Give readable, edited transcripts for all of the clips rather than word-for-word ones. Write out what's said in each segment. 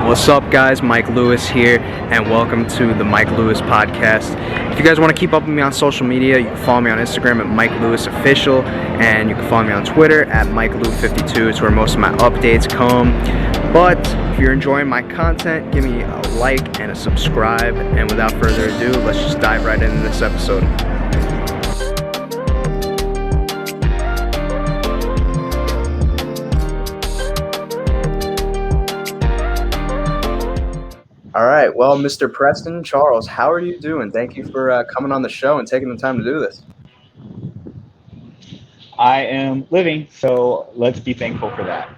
What's up, guys? Mike Lewis here, and welcome to the Mike Lewis podcast. If you guys want to keep up with me on social media, you can follow me on Instagram at Mike Lewis Official, and you can follow me on Twitter at MikeLew52. It's where most of my updates come. But if you're enjoying my content, give me a like and a subscribe. And without further ado, let's just dive right into this episode. All right. Well, Mr. Preston, Charles, how are you doing? Thank you for coming on the show and taking the time to do this. I am living, so let's be thankful for that.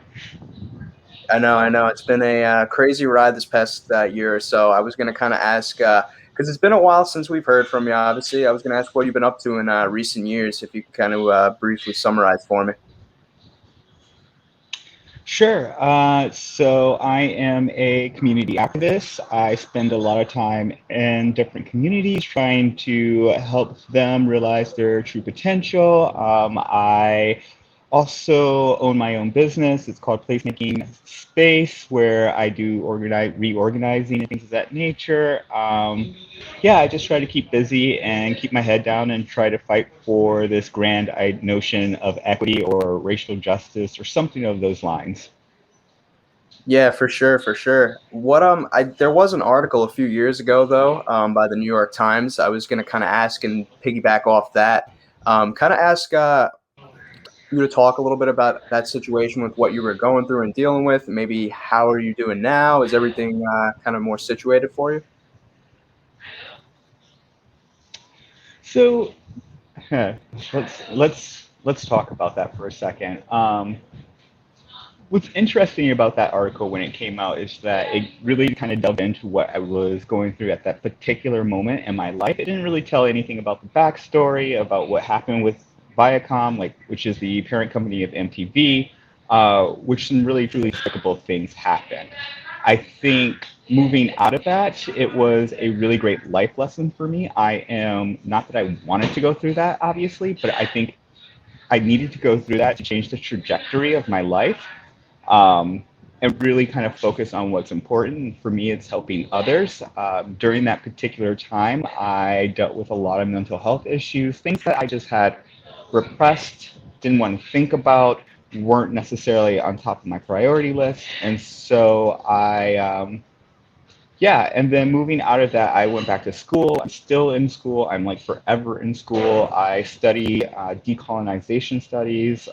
I know. It's been a crazy ride this past year or so. I was going to kind of ask, because it's been a while since we've heard from you, obviously. I was going to ask what you've been up to in recent years, if you could kind of briefly summarize for me. Sure. So I am a community activist. I spend a lot of time in different communities trying to help them realize their true potential. I also own my own business. It's called Placemaking Space, where I do reorganizing and things of that nature. I just try to keep busy and keep my head down and try to fight for this grand notion of equity or racial justice or something of those lines. Yeah, for sure. There was an article a few years ago, though, by the New York Times. I was going to kind of ask and piggyback off that, ask you to talk a little bit about that situation with what you were going through and dealing with. Maybe how are you doing now? Is everything kind of more situated for you? So let's talk about that for a second. What's interesting about that article when it came out is that it really kind of delved into what I was going through at that particular moment in my life. It didn't really tell anything about the backstory, about what happened with Viacom, which is the parent company of MTV, which some really truly despicable things happened. I think moving out of that, it was a really great life lesson for me. Not that I wanted to go through that, obviously, but I think I needed to go through that to change the trajectory of my life. And really kind of focus on what's important. For me, it's helping others. During that particular time, I dealt with a lot of mental health issues, things that I just had repressed, didn't want to think about, weren't necessarily on top of my priority list. And so and then moving out of that, I went back to school. I'm still in school. I'm like forever in school. I study decolonization studies.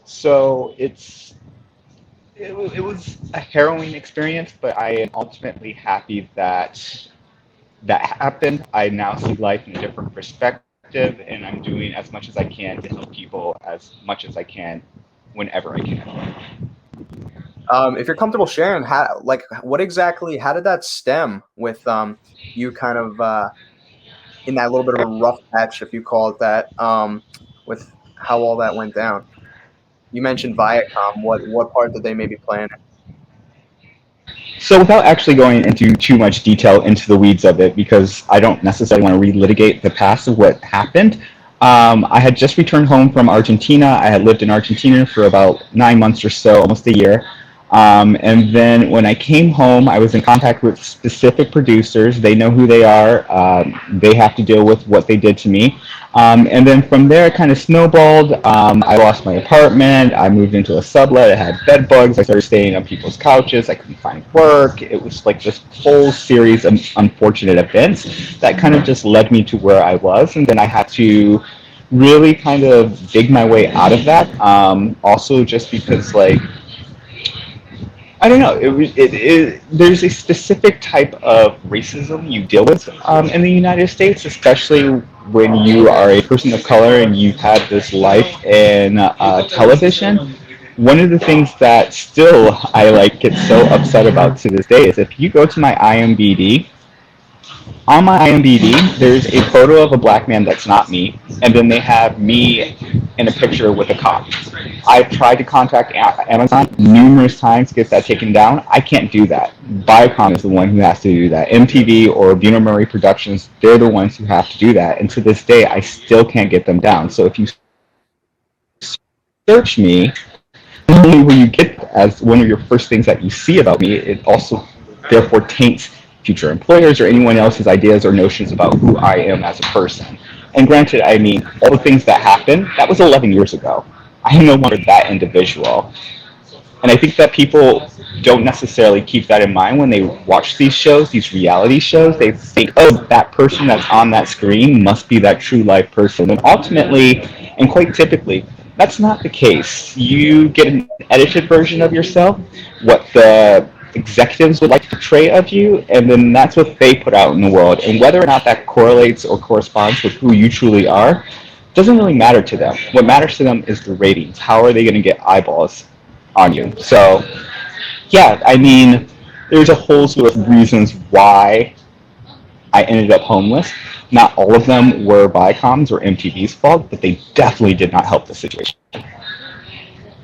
So it was a harrowing experience, but I am ultimately happy that happened. I now see life in a different perspective, and I'm doing as much as I can to help people as much as I can whenever I can. If you're comfortable sharing, how did that stem with you kind of in that little bit of a rough patch, if you call it that, with how all that went down? You mentioned Viacom. What part did they maybe play in it? So without actually going into too much detail into the weeds of it, because I don't necessarily want to relitigate the past of what happened, I had just returned home from Argentina. I had lived in Argentina for about 9 months or so, almost a year. And then when I came home, I was in contact with specific producers. They know who they are. They have to deal with what they did to me. And then from there, it kind of snowballed. I lost my apartment. I moved into a sublet. I had bed bugs. I started staying on people's couches. I couldn't find work. It was like this whole series of unfortunate events that kind of just led me to where I was. And then I had to really kind of dig my way out of that. Also just because, I don't know. There's a specific type of racism you deal with in the United States, especially when you are a person of color and you've had this life in television. One of the things that still I get so upset about to this day is if you go to my IMDb, on my IMDb, there's a photo of a black man that's not me, and then they have me in a picture with a cop. I've tried to contact Amazon numerous times to get that taken down. I can't do that. Viacom is the one who has to do that. MTV or Buno Murray Productions, they're the ones who have to do that. And to this day, I still can't get them down. So if you search me, only when you get as one of your first things that you see about me, it also therefore taints future employers or anyone else's ideas or notions about who I am as a person. And granted, I mean, all the things that happened, that was 11 years ago. I am no longer that individual. And I think that people don't necessarily keep that in mind when they watch these shows, these reality shows. They think, oh, that person that's on that screen must be that true life person. And ultimately, and quite typically, that's not the case. You get an edited version of yourself, what the executives would like to portray of you, and then that's what they put out in the world. And whether or not that correlates or corresponds with who you truly are doesn't really matter to them. What matters to them is the ratings. How are they going to get eyeballs on you? So, yeah, I mean, there's a whole slew of reasons why I ended up homeless. Not all of them were Viacom's or MTV's fault, but they definitely did not help the situation.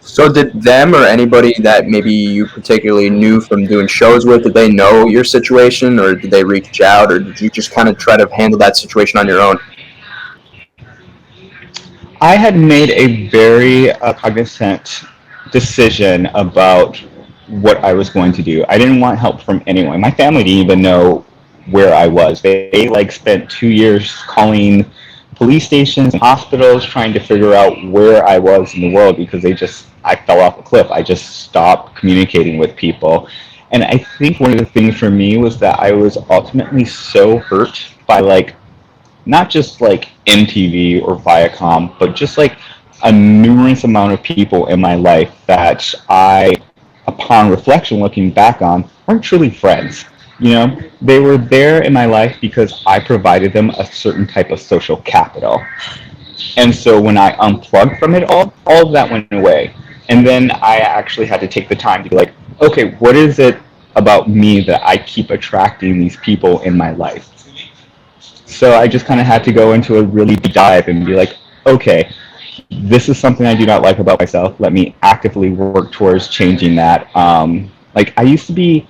So did them or anybody that maybe you particularly knew from doing shows with, did they know your situation, or did they reach out, or did you just kind of try to handle that situation on your own? I had made a very cognizant decision about what I was going to do. I didn't want help from anyone. My family didn't even know where I was. They like spent 2 years calling police stations and hospitals trying to figure out where I was in the world because I fell off a cliff. I just stopped communicating with people. And I think one of the things for me was that I was ultimately so hurt by like not just like MTV or Viacom, but just like a numerous amount of people in my life that I, upon reflection, looking back on, weren't truly friends. You know, they were there in my life because I provided them a certain type of social capital. And so when I unplugged from it all of that went away. And then I actually had to take the time to be like, okay, what is it about me that I keep attracting these people in my life? So I just kind of had to go into a really deep dive and be like, okay, this is something I do not like about myself. Let me actively work towards changing that. Like I used to be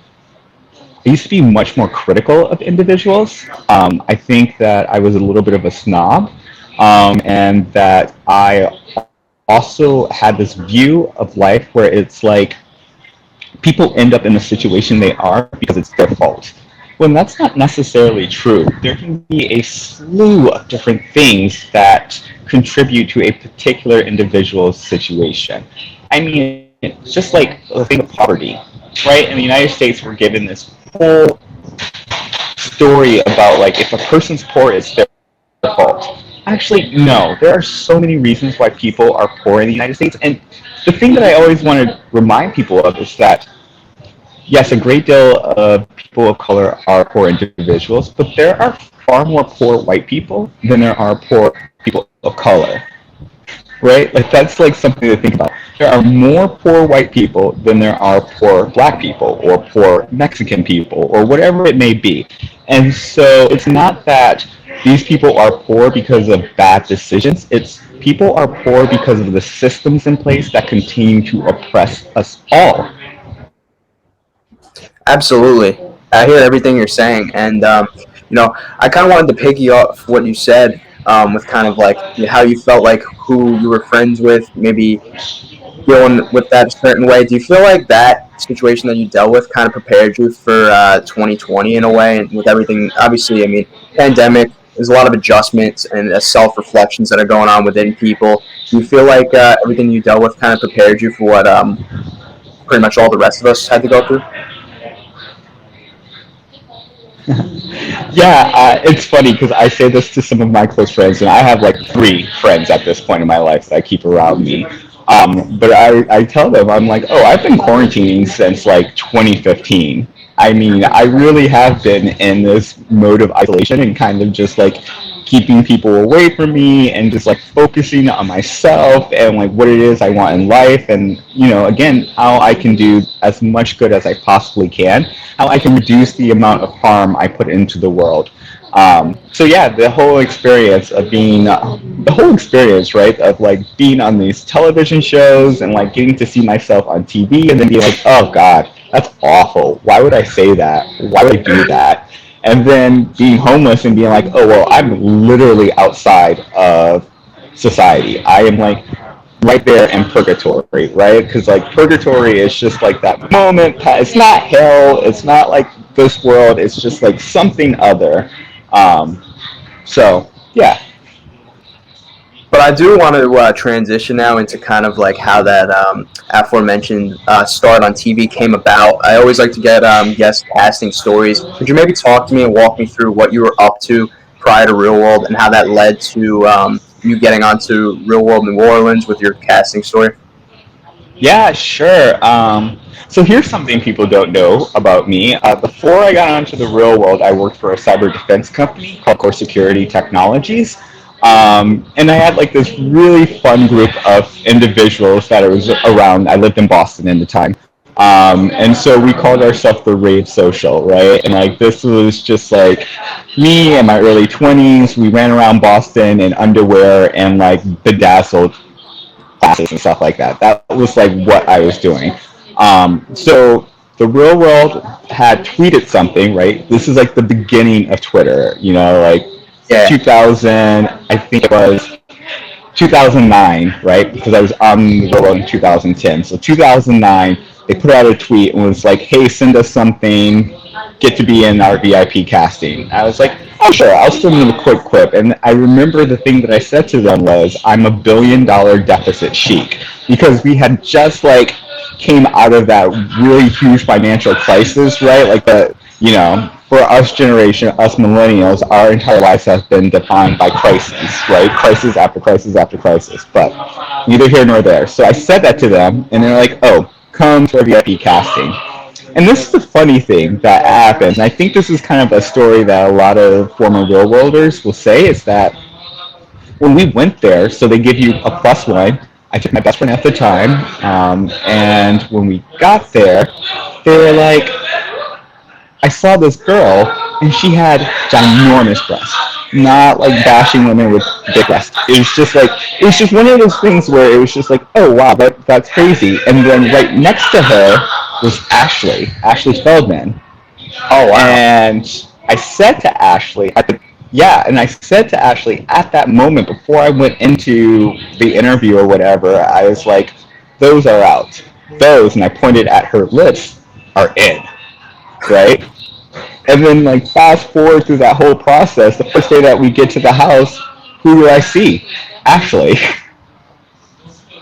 much more critical of individuals. I think that I was a little bit of a snob, and that I also had this view of life where it's like people end up in the situation they are because it's their fault. When that's not necessarily true, there can be a slew of different things that contribute to a particular individual's situation. I mean, it's just like the thing of poverty, right? In the United States, we're given this whole story about like if a person's poor, it's their fault. Actually, no. There are so many reasons why people are poor in the United States, and the thing that I always want to remind people of is that yes, a great deal of people of color are poor individuals, but there are far more poor white people than there are poor people of color, right? Like that's like something to think about. There are more poor white people than there are poor black people or poor Mexican people or whatever it may be. And so it's not that these people are poor because of bad decisions. It's people are poor because of the systems in place that continue to oppress us all. Absolutely. I hear everything you're saying, and I kind of wanted to piggy off what you said, with kind of like how you felt like who you were friends with, maybe dealing with that a certain way. Do you feel like that situation that you dealt with kind of prepared you for 2020 in a way, and with everything? Obviously, I mean, pandemic. There's a lot of adjustments and self reflections that are going on within people. Do you feel like everything you dealt with kind of prepared you for what pretty much all the rest of us had to go through? Yeah, it's funny because I say this to some of my close friends, and I have like three friends at this point in my life that I keep around me. But I tell them, I'm like, oh, I've been quarantining since like 2015. I mean, I really have been in this mode of isolation and kind of just like keeping people away from me and just like focusing on myself and like what it is I want in life and again how I can do as much good as I possibly can, how I can reduce the amount of harm I put into the world. So yeah, the whole experience of being, the whole experience, right, of like being on these television shows and like getting to see myself on TV and then be like, oh God, that's awful. Why would I say that? Why would I do that? And then being homeless and being like, oh well, I'm literally outside of society. I am like right there in purgatory, right? Because like purgatory is just like that moment. It's not hell. It's not like this world. It's just like something other. Um, so yeah, But I do want to transition now into kind of like how that aforementioned start on TV came about. I always like to get guest casting stories. Could you maybe talk to me and walk me through what you were up to prior to Real World and how that led to you getting onto Real World New Orleans with your casting story? yeah, sure. So here's something people don't know about me. Before I got onto the real world, I worked for a cyber defense company called Core Security Technologies. And I had like this really fun group of individuals that I was around. I lived in Boston at the time. And so we called ourselves the Rave Social, right? And like this was just like me in my early 20s. We ran around Boston in underwear and like bedazzled classes and stuff like that. That was like what I was doing. So the real world had tweeted something, right? This is like the beginning of Twitter, like Yeah. 2000, I think it was 2009, right? Because I was on the real world in 2010. So 2009, they put out a tweet and was like, hey, send us something, get to be in our VIP casting. I was like, oh, sure, I'll send them a quick quip. And I remember the thing that I said to them was, I'm a $1 billion deficit chic. Because we had just like came out of that really huge financial crisis, right? Like for us generation, us millennials, our entire lives have been defined by crises, right? Crisis after crisis after crisis. But neither here nor there. So I said that to them, and they're like, oh, come to our VIP casting. And this is the funny thing that happens. And I think this is kind of a story that a lot of former real worlders will say is that when we went there, so they give you a +1. I took my best friend at the time, and when we got there, they were like, I saw this girl, and she had ginormous breasts. Not like bashing women with big breasts. It was just one of those things where it was just like, oh wow, that's crazy. And then right next to her was Ashley Feldman. Oh wow. And I said to Ashley, and I said to Ashley at that moment before I went into the interview or whatever, I was like, those are out. Those, and I pointed at her lips, are in. Right? And then like fast forward through that whole process, the first day that we get to the house, who do I see? Ashley.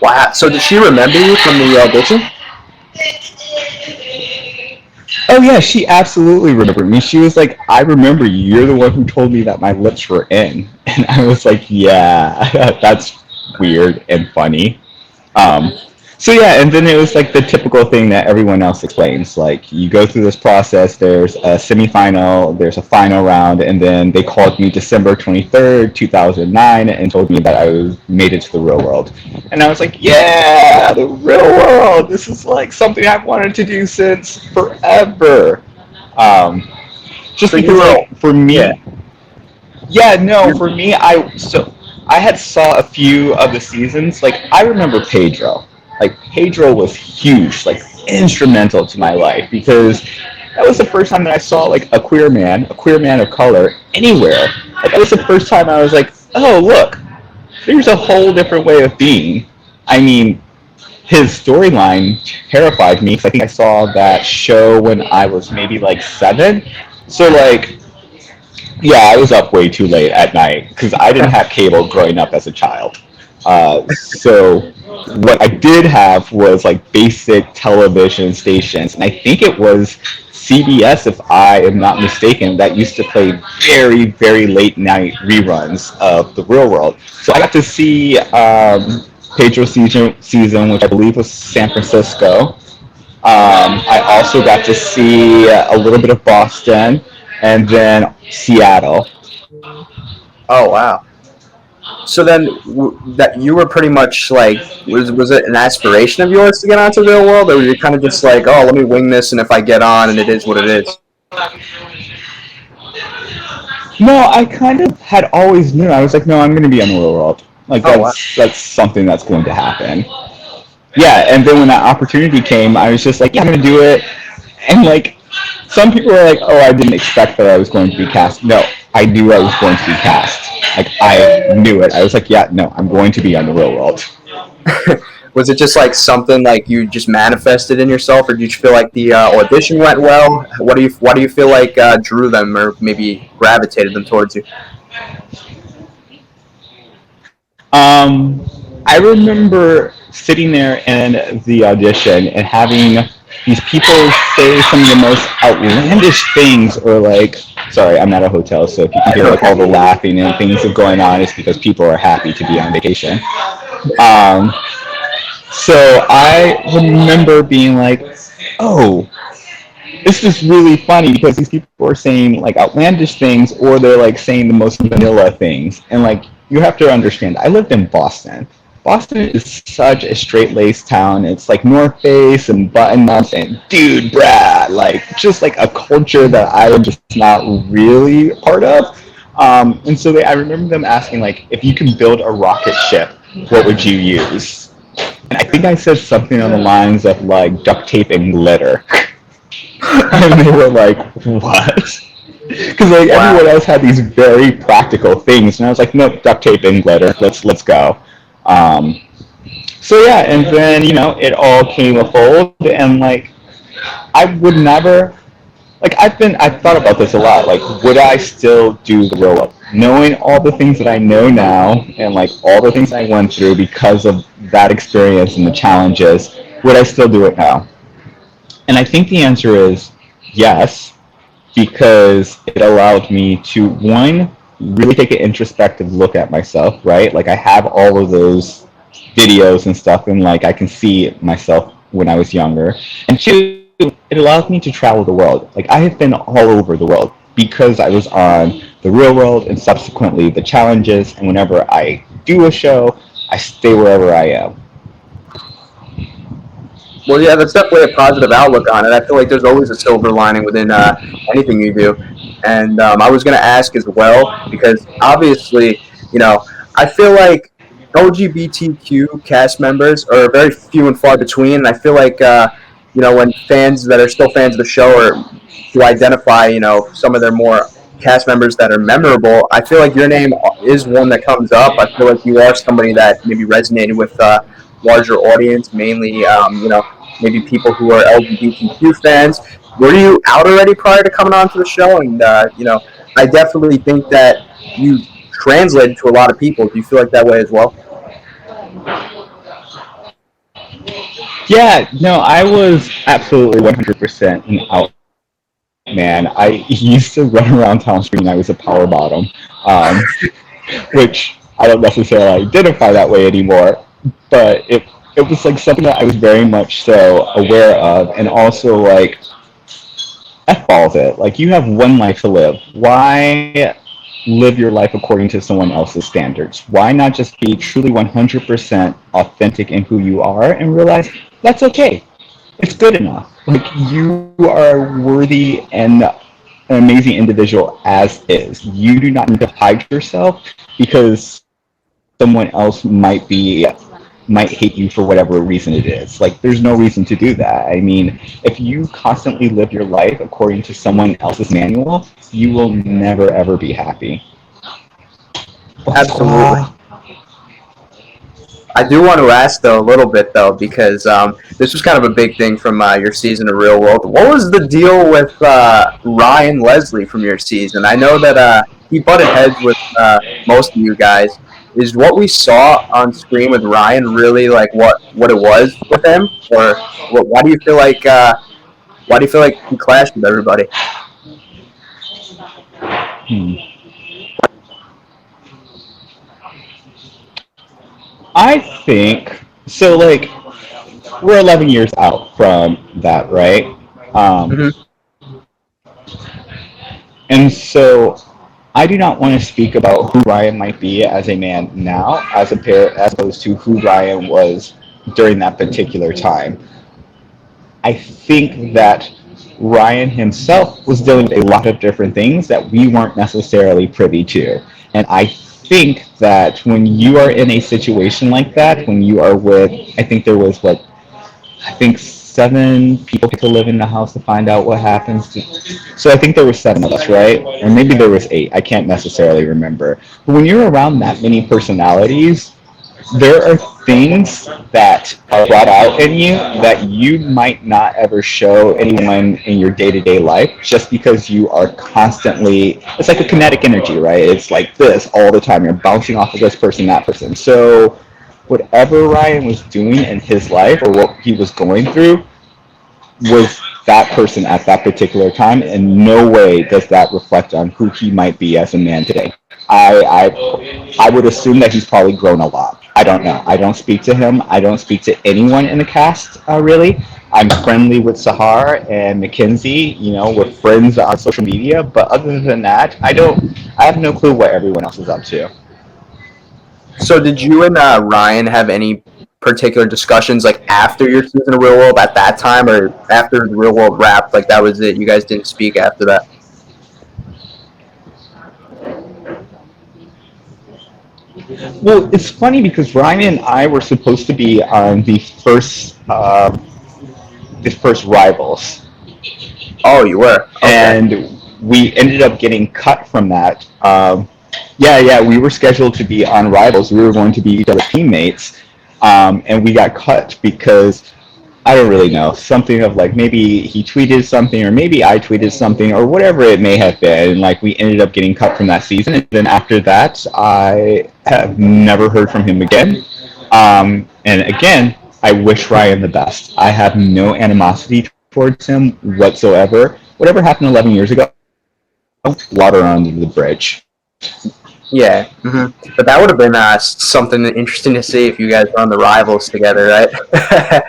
Wow. So did she remember you from the audition? Oh yeah, she absolutely remembered me. She was like, I remember you. You're the one who told me that my lips were in. And I was like, yeah, that's weird and funny. So yeah, and then it was like the typical thing that everyone else explains. Like you go through this process, there's a semifinal, there's a final round, and then they called me December 23rd, 2009, and told me that I made it to the real world. And I was like, yeah, the real world. This is like something I've wanted to do since forever. Just So because like for me, for me, I had saw a few of the seasons. Like I remember Pedro. Like Pedro was huge, like instrumental to my life because that was the first time that I saw like a queer man of color anywhere. Like that was the first time I was like, oh look, there's a whole different way of being. I mean, his storyline terrified me because I think I saw that show when I was maybe like 7. So like, yeah, I was up way too late at night because I didn't have cable growing up as a child. So what I did have was like basic television stations, and I think it was CBS, if I am not mistaken, that used to play very, very late night reruns of The Real World. So I got to see Pedro's season, which I believe was San Francisco. I also got to see a little bit of Boston, and then Seattle. Oh wow. So then, that you were pretty much like, was it an aspiration of yours to get onto Real World, or were you kind of just like, oh, let me wing this, and if I get on, and it is what it is? No, I kind of had always knew. I was like, no, I'm going to be on the Real World. Like Oh wow. that's something that's going to happen. Yeah, and then when that opportunity came, I was just like, yeah, I'm going to do it. And like, some people were like, oh, I didn't expect that I was going to be cast. No, I knew I was going to be cast. Like, I knew it. I was like, yeah, no, I'm going to be on the Real World. Was it just like something like you just manifested in yourself, or did you feel like the audition went well? Why do you feel like drew them, or maybe gravitated them towards you? I remember sitting there in the audition and having these people say some of the most outlandish things, or like, sorry, I'm at a hotel, so if you can hear like all the laughing and things that are going on, it's because people are happy to be on vacation. Um, so I remember being like, oh, this is really funny because these people are saying like outlandish things, or they're like saying the most vanilla things. And like, you have to understand, I lived in Boston. Boston is such a straight-laced town. It's like North Face and button-ups and dude, Brad, like just like a culture that I am just not really part of. And so I remember them asking like, if you can build a rocket ship, what would you use? And I think I said something on the lines of like duct tape and glitter. And they were like, "What?" Because like Wow. everyone else had these very practical things, and I was like, "Nope, duct tape and glitter. Let's go." Um, so yeah, and then it all came a fold, and like I would never like I've thought about this a lot. Like, would I still do the roll up, knowing all the things that I know now, and like all the things I went through because of that experience and the challenges? Would I still do it now? And I think the answer is yes, because it allowed me to, one, really take an introspective look at myself, right? Like I have all of those videos and stuff, and like I can see myself when I was younger. And two, it allows me to travel the world. Like I have been all over the world because I was on the real world and subsequently the challenges. And whenever I do a show, I stay wherever I am. Well, yeah, that's definitely a positive outlook on it. I feel like there's always a silver lining within anything you do. And I was going to ask as well, because obviously, you know, I feel like LGBTQ cast members are very few and far between. And I feel like, when fans that are still fans of the show or to identify, some of their more cast members that are memorable, I feel like your name is one that comes up. I feel like you are somebody that maybe resonated with larger audience, mainly, maybe people who are LGBTQ fans. Were you out already prior to coming on to the show? And, I definitely think that you translated to a lot of people. Do you feel like that way as well? Yeah, no, I was absolutely 100% an out man. I used to run around town screaming I was a power bottom, um, which I don't necessarily identify that way anymore. But it was like something that I was very much so aware of, and also like f balls it. Like you have one life to live. Why live your life according to someone else's standards? Why not just be truly 100% authentic in who you are and realize that's okay? It's good enough. Like you are worthy and an amazing individual as is. You do not need to hide yourself because someone else might hate you for whatever reason it is. Like there's no reason to do that. I mean, if you constantly live your life according to someone else's manual, you will never ever be happy. Absolutely. I do want to ask though a little bit though, because this was kind of a big thing from your season of Real World. What was the deal with Ryan Leslie from your season? I know that he butted heads with most of you guys. Is what we saw on screen with Ryan really like what it was with him, or why do you feel like he clashed with everybody? Hmm. I think so. Like we're 11 years out from that, right? Um, Hmm. and so I do not want to speak about who Ryan might be as a man now, as opposed to who Ryan was during that particular time. I think that Ryan himself was dealing with a lot of different things that we weren't necessarily privy to. And I think that when you are in a situation like that, when you are with, I think there was what, I think seven people to live in the house to find out what happens. So I think there were seven of us, right? Or maybe there was eight. I can't necessarily remember. But when you're around that many personalities, there are things that are brought out in you that you might not ever show anyone in your day-to-day life, just because you are constantly, it's like a kinetic energy, right? It's like this all the time. You're bouncing off of this person, that person. So whatever Ryan was doing in his life or what he was going through was that person at that particular time. In no way does that reflect on who he might be as a man today. I would assume that he's probably grown a lot. I don't know. I don't speak to him. I don't speak to anyone in the cast, really. I'm friendly with Sahar and Mackenzie. You know, we're friends on social media. But other than that, I don't. I have no clue what everyone else is up to. So did you and Ryan have any particular discussions like after your season of Real World at that time, or after the Real World wrapped? Like that was it. You guys didn't speak after that. Well, it's funny because Ryan and I were supposed to be on the first rivals, Oh, you were. Okay. and we ended up getting cut from that. Yeah, we were scheduled to be on rivals. We were going to be each other's teammates, and we got cut because I don't really know, something of like maybe he tweeted something or maybe I tweeted something or whatever it may have been. And like we ended up getting cut from that season. And then after that, I have never heard from him again. And again, I wish Ryan the best. I have no animosity towards him whatsoever. Whatever happened 11 years ago, water under the bridge. Yeah. But that would have been something interesting to see if you guys were on the rivals together, right?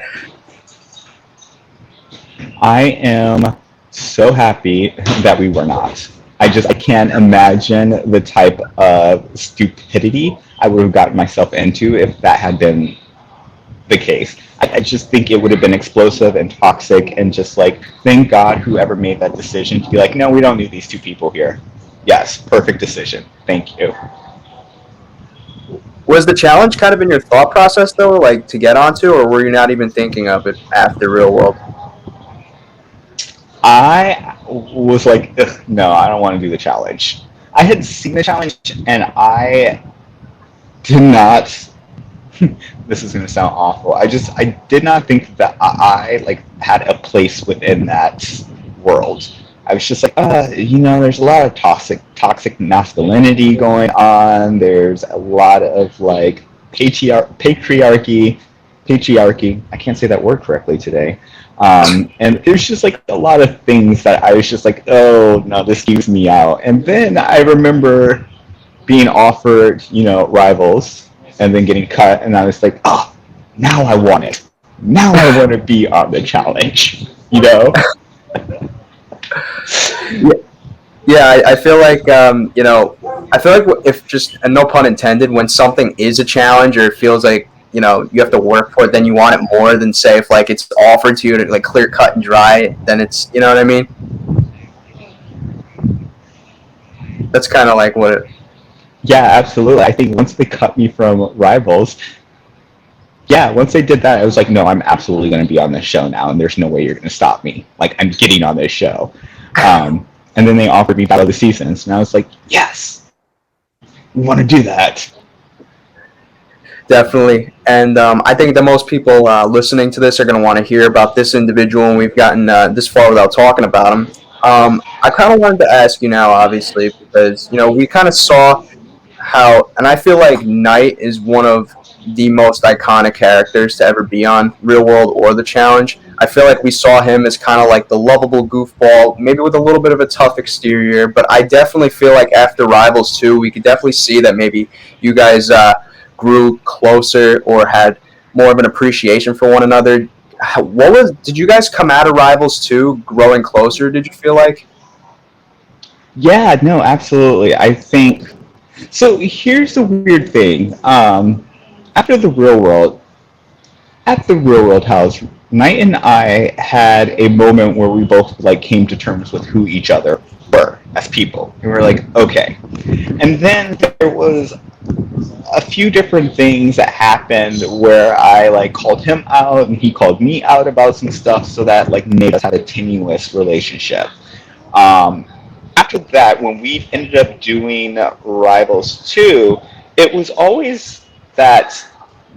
I am so happy that we were not. I can't imagine the type of stupidity I would have gotten myself into if that had been the case. I just think it would have been explosive and toxic and just like thank God whoever made that decision to be like, no, we don't need these two people here. Yes, perfect decision. Thank you. Was the challenge kind of in your thought process though, like to get onto, or were you not even thinking of it after Real World? I was like, ugh, no, I don't want to do the challenge. I had seen the challenge and I did not. This is going to sound awful. I did not think that I like had a place within that world. I was just like, there's a lot of toxic masculinity going on. There's a lot of like patriarchy. I can't say that word correctly today. And there's just like a lot of things that I was just like, oh no, this keeps me out. And then I remember being offered, rivals, and then getting cut, and I was like, oh, now I want it. Now I want to be on the challenge, you know? Yeah, yeah. I feel like I feel like if just and no pun intended, when something is a challenge or it feels like you have to work for it, then you want it more than say if like it's offered to you to like clear cut and dry, then it's what I mean. That's kind of like what it. Yeah, absolutely. I think once they cut me from rivals, yeah, once they did that, I was like, no, I'm absolutely going to be on this show now, and there's no way you're going to stop me. Like, I'm getting on this show. And then they offered me Battle of the Seasons, and I was like, yes, we want to do that. Definitely. And I think that most people listening to this are going to want to hear about this individual, and we've gotten this far without talking about him. I kind of wanted to ask you now, obviously, because, we kind of saw how, and I feel like Knight is one of the most iconic characters to ever be on Real World or The Challenge. I feel like we saw him as kind of like the lovable goofball, maybe with a little bit of a tough exterior, but I definitely feel like after Rivals 2, we could definitely see that maybe you guys grew closer or had more of an appreciation for one another. Did you guys come out of Rivals 2 growing closer, did you feel like? Yeah, no, absolutely. I think so. Here's the weird thing. After the real world, at the real world house, Knight and I had a moment where we both like came to terms with who each other were as people. And we were like, okay. And then there was a few different things that happened where I like called him out and he called me out about some stuff, so that like made us have a tenuous relationship. Um, After that, when we ended up doing Rivals 2, it was always that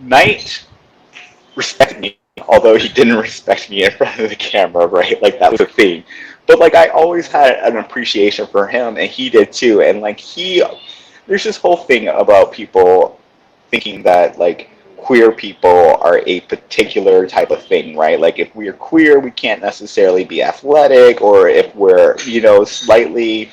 Knight respected me, although he didn't respect me in front of the camera, right? Like that was a thing. But like I always had an appreciation for him, and he did too. And like there's this whole thing about people thinking that like queer people are a particular type of thing, right? Like if we're queer, we can't necessarily be athletic, or if we're, slightly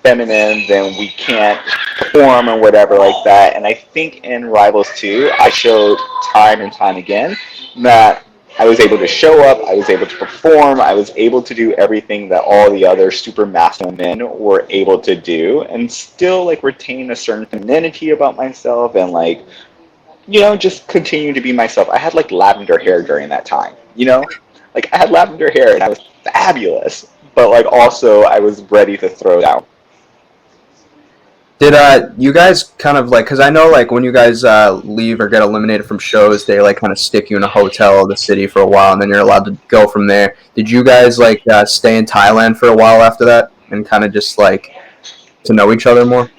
feminine, then we can't perform or whatever like that. And I think in Rivals 2, I showed time and time again that I was able to show up, I was able to perform, I was able to do everything that all the other super masculine men were able to do, and still like retain a certain femininity about myself, and like, just continue to be myself. I had like lavender hair during that time, like I had lavender hair and I was fabulous, but like also I was ready to throw down. Did you guys kind of like, because I know like when you guys leave or get eliminated from shows, they like kind of stick you in a hotel of the city for a while, and then you're allowed to go from there. Did you guys like stay in Thailand for a while after that and kind of just like to know each other more?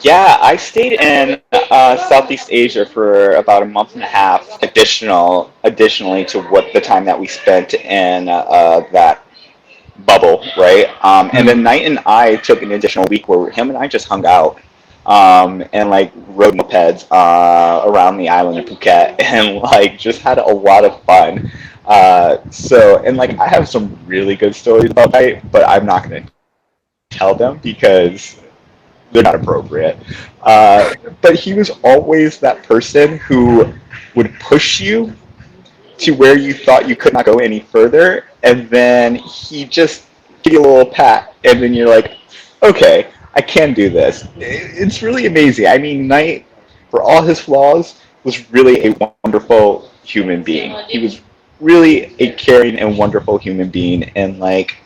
Yeah, I stayed in Southeast Asia for about a month and a half, additionally to what the time that we spent in that bubble, right? And then Knight and I took an additional week where him and I just hung out, and like rode mopeds around the island of Phuket, and like just had a lot of fun. And like I have some really good stories about Knight, but I'm not going to tell them because they're not appropriate. But he was always that person who would push you to where you thought you could not go any further, and then he just give you a little pat, and then you're like, okay, I can do this. It's really amazing. I mean, Knight, for all his flaws, was really a wonderful human being. He was really a caring and wonderful human being, and like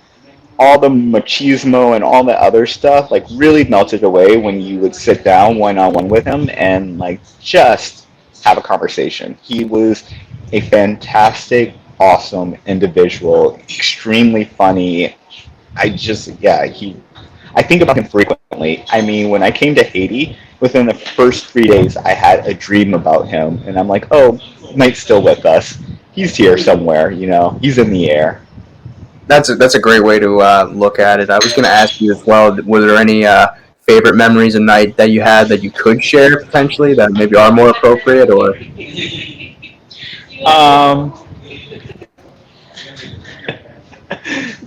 all the machismo and all the other stuff like really melted away when you would sit down one on one with him and like just have a conversation. He was a fantastic, awesome individual, extremely funny. I think about him frequently. I mean, when I came to Haiti, within the first 3 days, I had a dream about him, and I'm like, oh, Knight's still with us. He's here somewhere, he's in the air. That's a great way to look at it. I was going to ask you as well. Were there any favorite memories of Night that you had that you could share potentially that maybe are more appropriate, or? Um,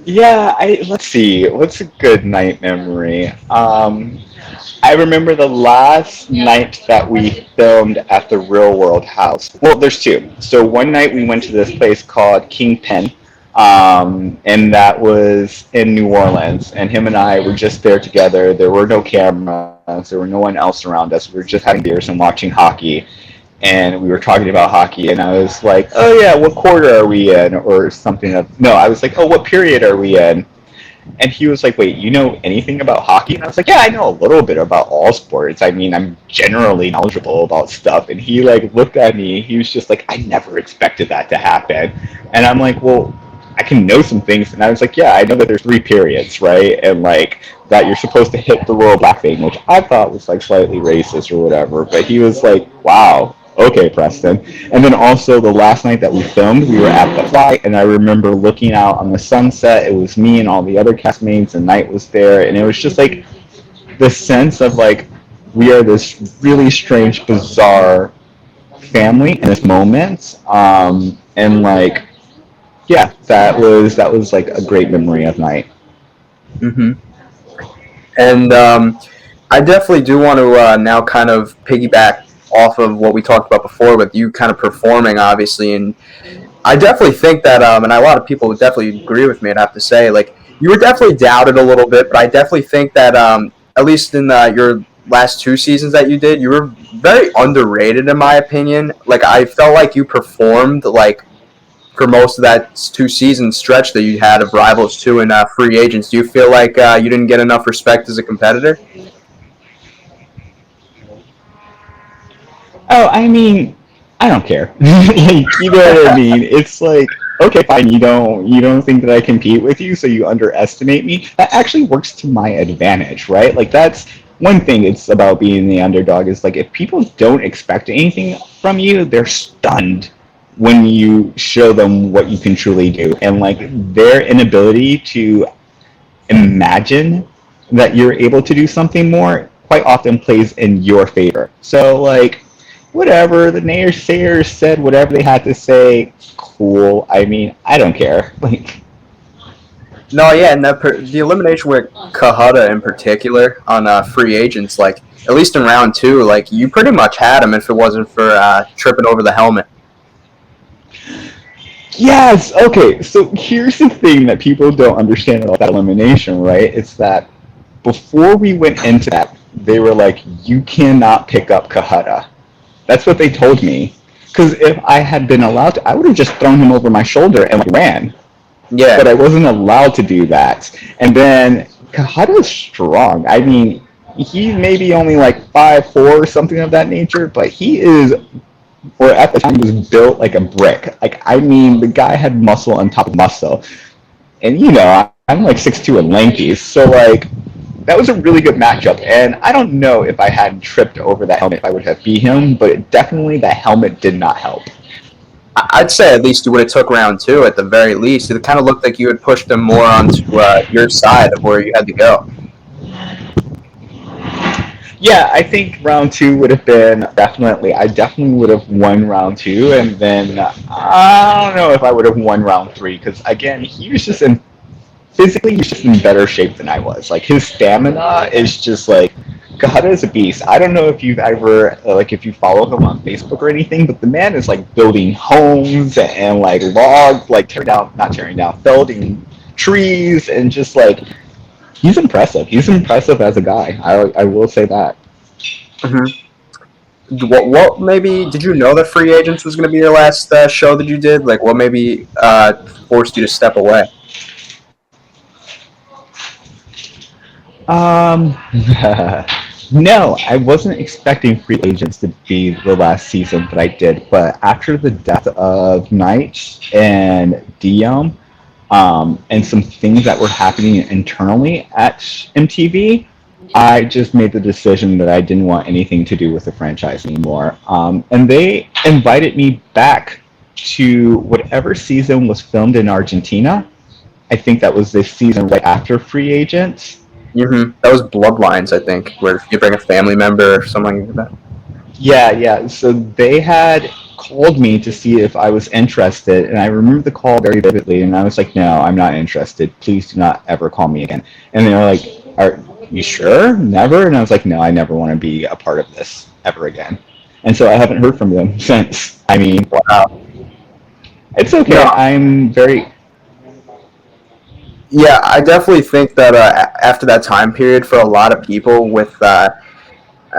yeah, let's see. What's a good night memory? I remember the last night that we filmed at the Real World House. Well, there's two. So one night we went to this place called Kingpin, and that was in New Orleans. And him and I were just there together. There were no cameras. There were no one else around us. We were just having beers and watching hockey. And we were talking about hockey, and I was like, "Oh yeah, what quarter are we in?" Or something. No, I was like, "Oh, what period are we in?" And he was like, "Wait, you know anything about hockey?" And I was like, "Yeah, I know a little bit about all sports. I mean, I'm generally knowledgeable about stuff." And he like looked at me. He was just like, "I never expected that to happen." And I'm like, "Well, I can know some things." And I was like, "Yeah, I know that there's three periods, right? And like that you're supposed to hit the royal black thing," which I thought was like slightly racist or whatever. But he was like, "Wow. Okay, Preston." And then also the last night that we filmed, we were at the fly, and I remember looking out on the sunset. It was me and all the other castmates, and Knight was there, and it was just like the sense of like we are this really strange, bizarre family in this moment, and like yeah, that was like a great memory of Knight. Mm-hmm. And I definitely do want to now kind of piggyback off of what we talked about before with you kind of performing, obviously. And I definitely think that, and a lot of people would definitely agree with me, I'd have to say, like, you were definitely doubted a little bit, but I definitely think that, at least in your last two seasons that you did, you were very underrated, in my opinion. Like, I felt like you performed, like, for most of that two-season stretch that you had of Rivals 2 and Free Agents. Do you feel like you didn't get enough respect as a competitor? Oh, I mean, I don't care. Like, you know what I mean? It's like, okay, fine, you don't think that I compete with you, so you underestimate me. That actually works to my advantage, right? Like one thing it's about being the underdog is like if people don't expect anything from you, they're stunned when you show them what you can truly do. And like their inability to imagine that you're able to do something more quite often plays in your favor. So like whatever the naysayers said, whatever they had to say, cool. I mean, I don't care. Like No, yeah, and the elimination with Cohutta in particular on free agents, like at least in round two, like you pretty much had him if it wasn't for tripping over the helmet. yes, okay. So here's the thing that people don't understand about that elimination, right? It's that before we went into that, they were like, "You cannot pick up Cohutta." That's what they told me. Because if I had been allowed to, I would have just thrown him over my shoulder and like ran. Yeah, But I wasn't allowed to do that. And then Cohutta is strong. I mean, he may be only like 5'4" or something of that nature, but he is, or at the time, was built like a brick. Like, I mean, the guy had muscle on top of muscle. And, you know, I'm like 6'2" and lanky. So, like, that was a really good matchup. And I don't know if I had tripped over that helmet, if I would have beat him, but definitely the helmet did not help. I'd say at least you would have took round two at the very least. It kind of looked like you had pushed them more onto your side of where you had to go. Yeah, I think round two would have been definitely. I definitely would have won round two, and then I don't know if I would have won round three because again, he was just in physically, he's just in better shape than I was. Like his stamina is just like Cohutta is a beast. I don't know if you've ever like if you follow him on Facebook or anything, but the man is like building homes and like logs, like tearing down, not tearing down, felling trees, and just like he's impressive. He's impressive as a guy. I will say that. What maybe did you know that free agents was going to be your last show that you did? Like, what maybe forced you to step away? Um, no, I wasn't expecting Free Agents to be the last season that I did, but after the death of Knight and Dion, and some things that were happening internally at MTV, I just made the decision that I didn't want anything to do with the franchise anymore. And they invited me back to whatever season was filmed in Argentina. I think that was this season right after Free Agents. That was Bloodlines, I think, where you bring a family member or something like that. Yeah, yeah. So they had called me to see if I was interested, and I remember the call very vividly. And I was like, "No, I'm not interested. Please do not ever call me again." And they were like, "Are you sure? Never?" And I was like, "No, I never want to be a part of this ever again." And so I haven't heard from them since. I mean, Wow. it's okay. No, I'm very. yeah, I definitely think that after that time period, for a lot of people, with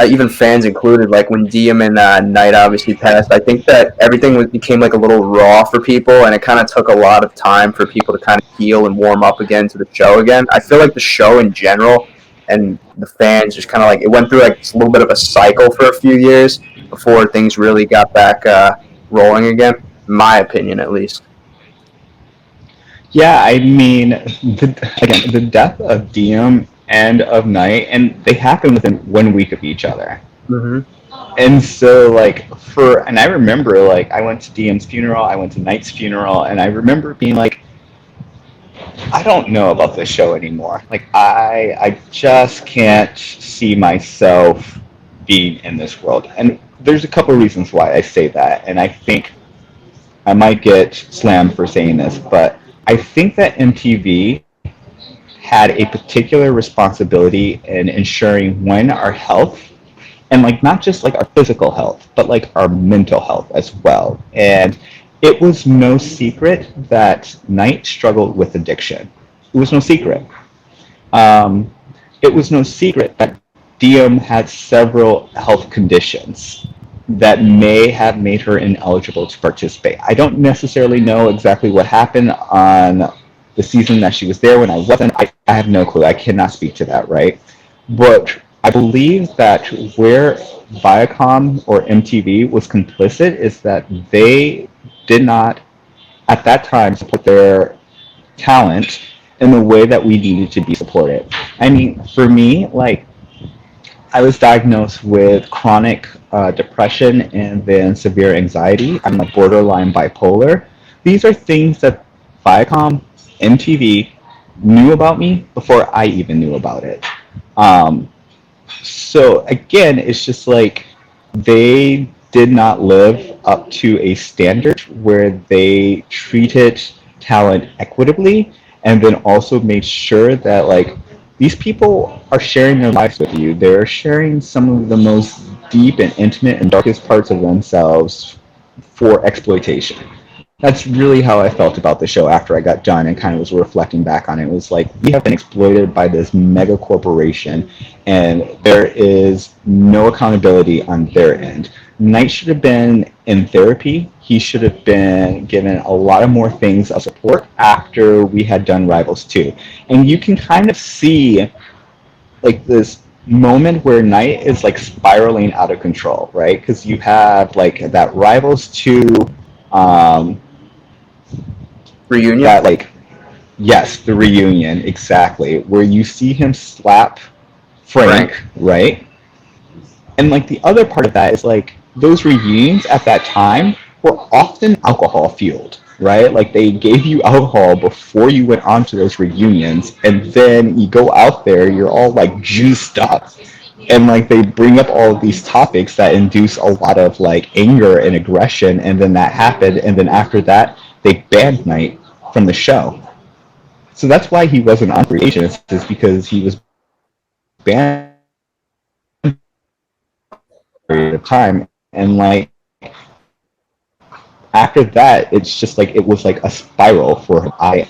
even fans included, like when Diem and Knight obviously passed, I think that everything became like a little raw for people, and it kind of took a lot of time for people to kind of heal and warm up again to the show again. I feel like the show in general and the fans just kind of like it went through like a little bit of a cycle for a few years before things really got back rolling again. In my opinion, at least. Yeah, I mean, again, the death of Diem and of Knight, and they happened within 1 week of each other. Mm-hmm. And so, like, and I remember, like, I went to Diem's funeral, I went to Knight's funeral, and I remember being like, I don't know about this show anymore. Like, I just can't see myself being in this world. And there's a couple of reasons why I say that, and I think I might get slammed for saying this, but I think that MTV had a particular responsibility in ensuring when our health and like not just like our physical health but like our mental health as well. And it was no secret that Knight struggled with addiction. It was no secret. um, it was no secret that Diem had several health conditions that may have made her ineligible to participate. I don't necessarily know exactly what happened on the season that she was there when I wasn't. I have no clue. I cannot speak to that, right? But I believe that where Viacom or MTV was complicit is that they did not, at that time, support their talent in the way that we needed to be supported. I mean, for me, like, I was diagnosed with chronic depression and then severe anxiety. I'm like borderline bipolar. These are things that Viacom, MTV knew about me before I even knew about it. Um, so again, it's just like they did not live up to a standard where they treated talent equitably and then also made sure that like these people are sharing their lives with you. They're sharing some of the most deep and intimate and darkest parts of themselves for exploitation. That's really how I felt about the show after I got done and kind of was reflecting back on it. It was like we have been exploited by this mega corporation and there is no accountability on their end. Knight should have been in therapy. He should have been given a lot of more things of support after we had done Rivals 2. And you can kind of see like this moment where Knight is like spiraling out of control, right? Because you have like that Rivals 2 um, Reunion. that like yes, the reunion exactly, where you see him slap Frank. Frank, right? And like the other part of that is like those reunions at that time were often alcohol fueled, right? Like they gave you alcohol before you went on to those reunions, and then you go out there, you're all like juiced up. And like they bring up all of these topics that induce a lot of like anger and aggression, and then that happened, and then after that, they banned Knight from the show. So that's why he wasn't on Free Agents, is because he was banned for a period of time, and like after that, it's just like it was like a spiral for him. I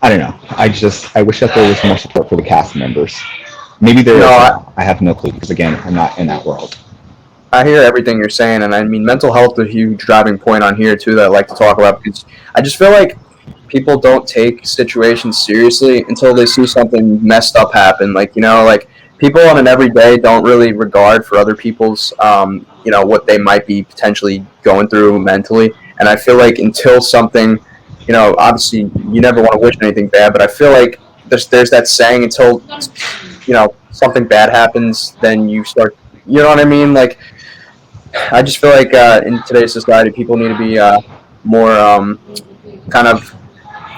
don't know. I wish that there was more support for the cast members. Maybe there No, is I, now. I have no clue because again, I'm not in that world. I hear everything you're saying, and I mean, mental health is a huge driving point on here too that I like to talk about because I just feel like people don't take situations seriously until they see something messed up happen. Like like people on an everyday don't really regard for other people's what they might be potentially going through mentally, and I feel like until something, obviously you never want to wish anything bad, but I feel like there's that saying until something bad happens, then you start. You know what I mean? Like I just feel like in today's society, people need to be more kind of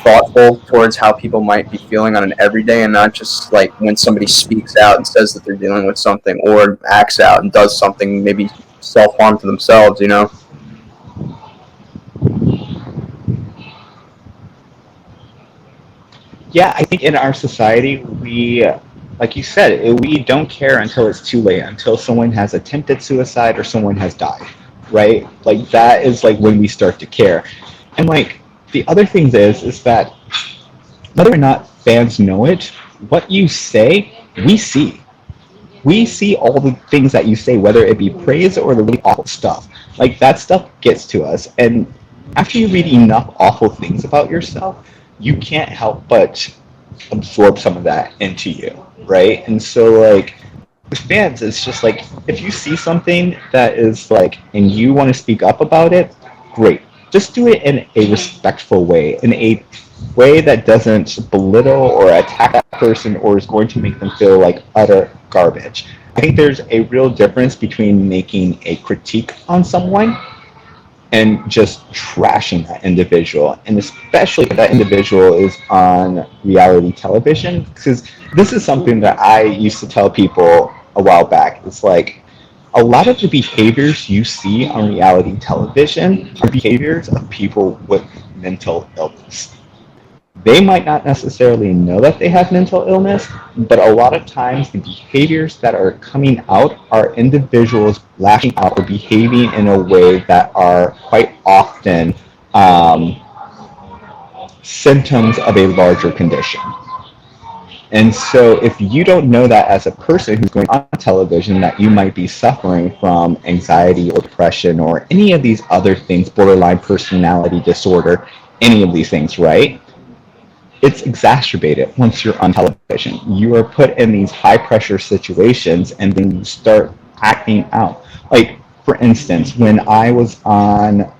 thoughtful towards how people might be feeling on an everyday, and not just like when somebody speaks out and says that they're dealing with something, or acts out and does something maybe self harm to themselves. Yeah, I think in our society, like you said, we don't care until it's too late, until someone has attempted suicide or someone has died, right? Like that is like when we start to care. And like the other thing is that whether or not fans know it, what you say, we see. We see all the things that you say, whether it be praise or the really awful stuff. Like that stuff gets to us, and after you read enough awful things about yourself, you can't help but absorb some of that into you, right? And so like with fans, it's just like if you see something that is like and you want to speak up about it, great. Just do it in a respectful way, in a way that doesn't belittle or attack that person or is going to make them feel like utter garbage. I think there's a real difference between making a critique on someone and just trashing that individual, and especially if that individual is on reality television. Because this is something that I used to tell people a while back. It's like a lot of the behaviors you see on reality television are behaviors of people with mental illness. They might not necessarily know that they have mental illness, but a lot of times the behaviors that are coming out are individuals lashing out or behaving in a way that are quite often um, symptoms of a larger condition. And so if you don't know that as a person who's going on television that you might be suffering from anxiety or depression or any of these other things, borderline personality disorder, any of these things, right? It's exacerbated once you're on television. You are put in these high pressure situations and then you start acting out. Like, for instance, when I was on,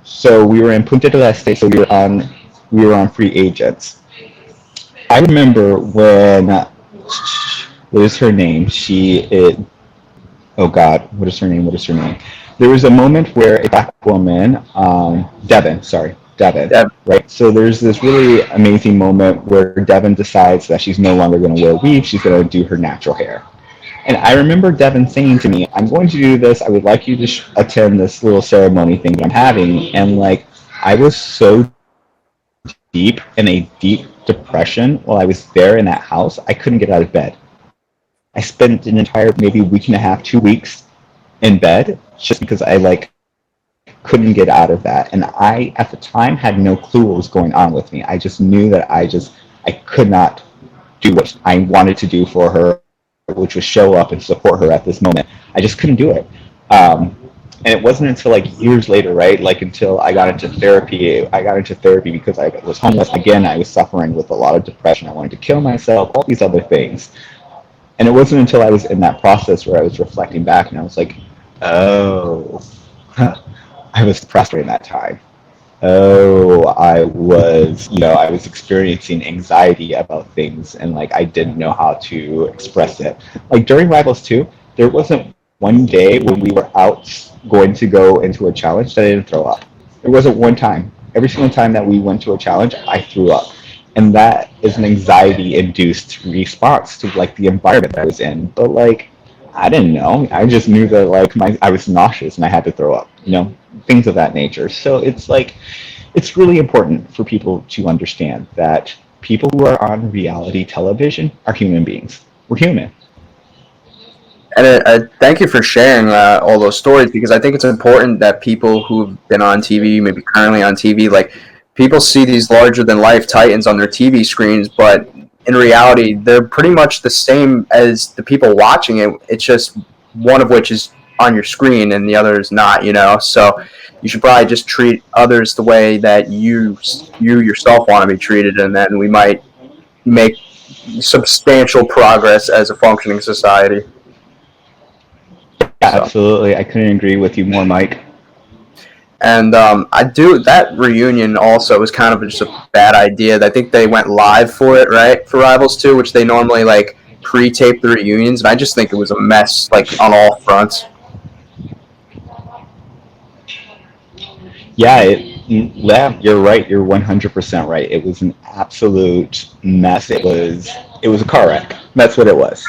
so we were in Punta del Este, so we were on Free Agents. I remember when what is her name? Oh God, what is her name? What is her name? There was a moment where a black woman, Devin, Yeah. right? So there's this really amazing moment where Devin decides that she's no longer going to wear weave, she's going to do her natural hair. And I remember Devin saying to me, I'm going to do this. I would like you to attend this little ceremony thing that I'm having. And like, I was so deep in a deep depression while I was there in that house, I couldn't get out of bed. I spent an entire maybe week and a half, 2 weeks in bed just because I like couldn't get out of that. And I at the time had no clue what was going on with me. I just knew that I could not do what I wanted to do for her, which was show up and support her at this moment. I just couldn't do it. And it wasn't until like years later, right? Like until I got into therapy. I got into therapy because I was homeless again. I was suffering with a lot of depression. I wanted to kill myself, all these other things. And it wasn't until I was in that process where I was reflecting back and I was like, oh, I was depressed during that time. Oh, I was experiencing anxiety about things and like I didn't know how to express it. Like during Rivals 2, there wasn't one day when we were out going to go into a challenge that I didn't throw up. There wasn't one time. Every single time that we went to a challenge, I threw up. And that is an anxiety induced response to like the environment that I was in. But like I didn't know. I just knew that like I was nauseous and I had to throw up, things of that nature. So it's like it's really important for people to understand that people who are on reality television are human beings. We're human. And thank you for sharing all those stories because I think it's important that people who've been on TV, maybe currently on TV, like people see these larger than life titans on their TV screens, but in reality, they're pretty much the same as the people watching it. It's just one of which is on your screen and the other is not. So you should probably just treat others the way that you yourself want to be treated, and then we might make substantial progress as a functioning society. Yeah, So. absolutely. I couldn't agree with you more, Mike. And I do that reunion also was kind of just a bad idea. I think they went live for it, right, for Rivals 2, which they normally like pre-tape the reunions, and I just think it was a mess, like on all fronts. Yeah, you're right. You're 100% right. It was an absolute mess. It was a car wreck. That's what it was.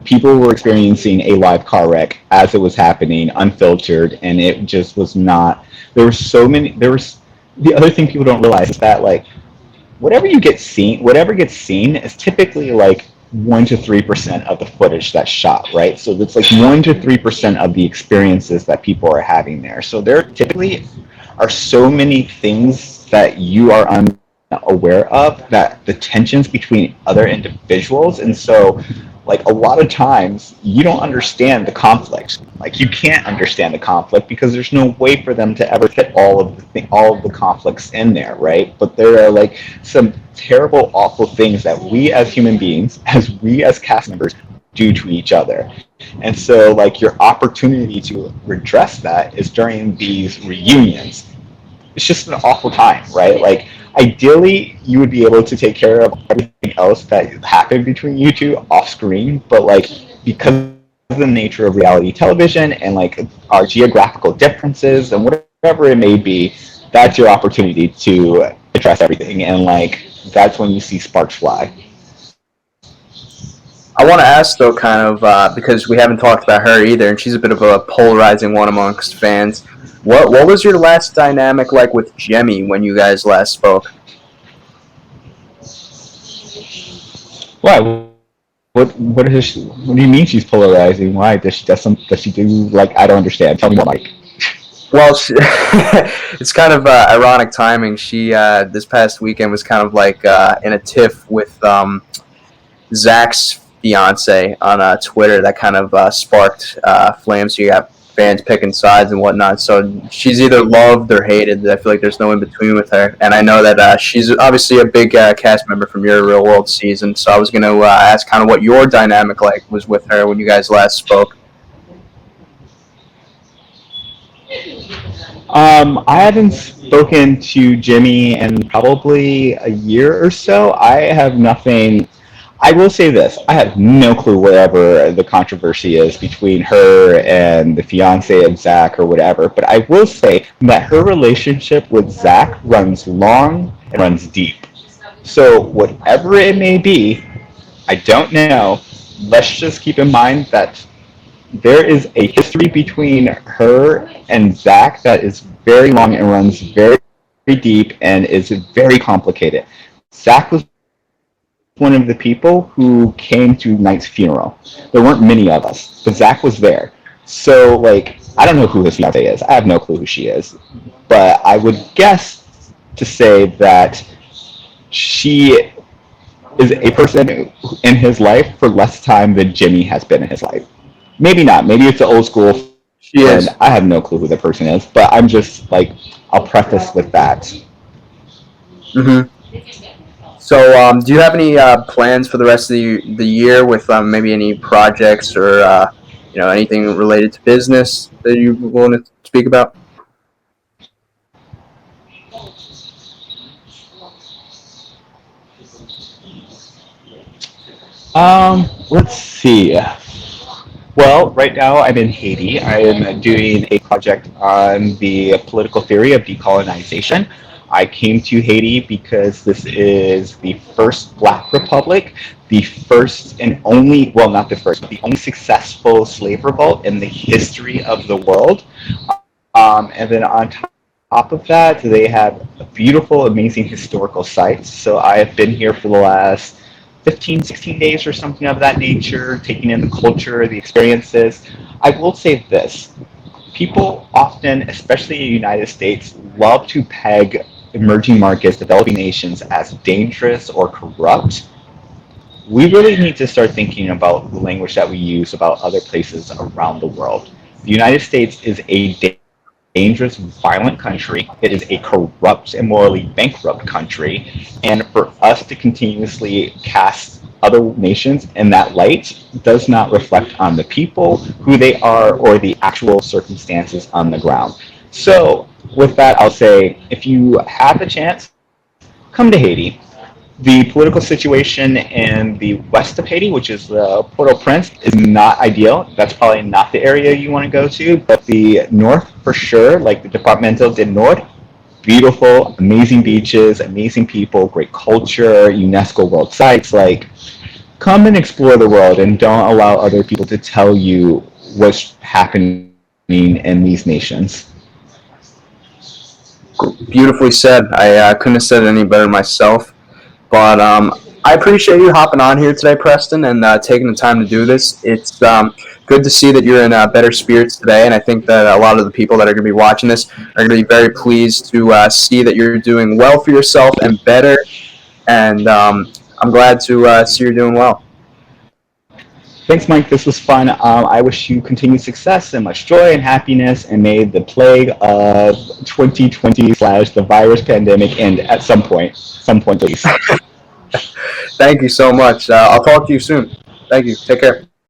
People were experiencing a live car wreck as it was happening, unfiltered, and it just was not. There were so many. There was the other thing people don't realize is that like whatever gets seen is typically like 1 to 3% of the footage that's shot, right? So it's like 1 to 3% of the experiences that people are having there. So there typically are so many things that you are unaware of, that the tensions between other individuals, and so like a lot of times you don't understand the conflict. Like you can't understand the conflict because there's no way for them to ever fit all of the conflicts in there, right? But there are like some terrible, awful things that we as human beings, as cast members, do to each other. And so like your opportunity to redress that is during these reunions. It's just an awful time, right? Like ideally you would be able to take care of everything else that happened between you two off screen, but like because of the nature of reality television and like our geographical differences and whatever it may be, that's your opportunity to address everything, and like that's when you see sparks fly. I want to ask though, kind of because we haven't talked about her either, and she's a bit of a polarizing one amongst fans. What was your last dynamic like with Jemmy when you guys last spoke? Why? What do you mean she's polarizing? Why does she do like I don't understand? Tell me more, Mike. Well, it's kind of ironic timing. She this past weekend was kind of like in a tiff with Zach's fiance on Twitter that kind of sparked flames. So you got fans picking sides and whatnot. So she's either loved or hated. I feel like there's no in between with her. And I know that she's obviously a big cast member from your Real World season. So I was going to ask kind of what your dynamic like was with her when you guys last spoke. I haven't spoken to Jimmy in probably a year or so. I have nothing. I will say this: I have no clue wherever the controversy is between her and the fiance of Zach or whatever. But I will say that her relationship with Zach runs long and runs deep. So whatever it may be, I don't know. Let's just keep in mind that there is a history between her and Zach that is very long and runs very deep and is very complicated. Zach was one of the people who came to Knight's funeral. There weren't many of us, but Zach was there. So, like, I don't know who his fiance is. I have no clue who she is. But I would guess to say that she is a person in his life for less time than Jimmy has been in his life. Maybe not. Maybe it's an old school She friend. is. I have no clue who the person is, but I'm just like, I'll preface with that. Hmm. So, do you have any plans for the rest of the year with maybe any projects or anything related to business that you want to speak about? Let's see. Well, right now I'm in Haiti. I am doing a project on the political theory of decolonization. I came to Haiti because this is the first Black republic, the first and only, well, not the first, but the only successful slave revolt in the history of the world. And then on top of that, they have beautiful, amazing historical sites. So I have been here for the last 15, 16 days or something of that nature, taking in the culture, the experiences. I will say this: people often, especially in the United States, love to peg emerging markets, developing nations as dangerous or corrupt. We really need to start thinking about the language that we use about other places around the world. The United States is a dangerous, violent country. It is a corrupt and morally bankrupt country. And for us to continuously cast other nations in that light does not reflect on the people, who they are, or the actual circumstances on the ground. So, with that, I'll say if you have the chance, come to Haiti. The political situation in the west of Haiti, which is Port-au-Prince, is not ideal. That's probably not the area you want to go to, but the north for sure, like the Departmental del Nord, beautiful, amazing beaches, amazing people, great culture, UNESCO World Sites. Like, come and explore the world and don't allow other people to tell you what's happening in these nations. Beautifully said. I couldn't have said it any better myself. But I appreciate you hopping on here today, Preston, and taking the time to do this. It's good to see that you're in better spirits today, and I think that a lot of the people that are going to be watching this are going to be very pleased to see that you're doing well for yourself and better. And I'm glad to see you're doing well. Thanks, Mike. This was fun. I wish you continued success and much joy and happiness, and may the plague of 2020 slash the virus pandemic end at some point, please. Thank you so much. I'll talk to you soon. Thank you. Take care.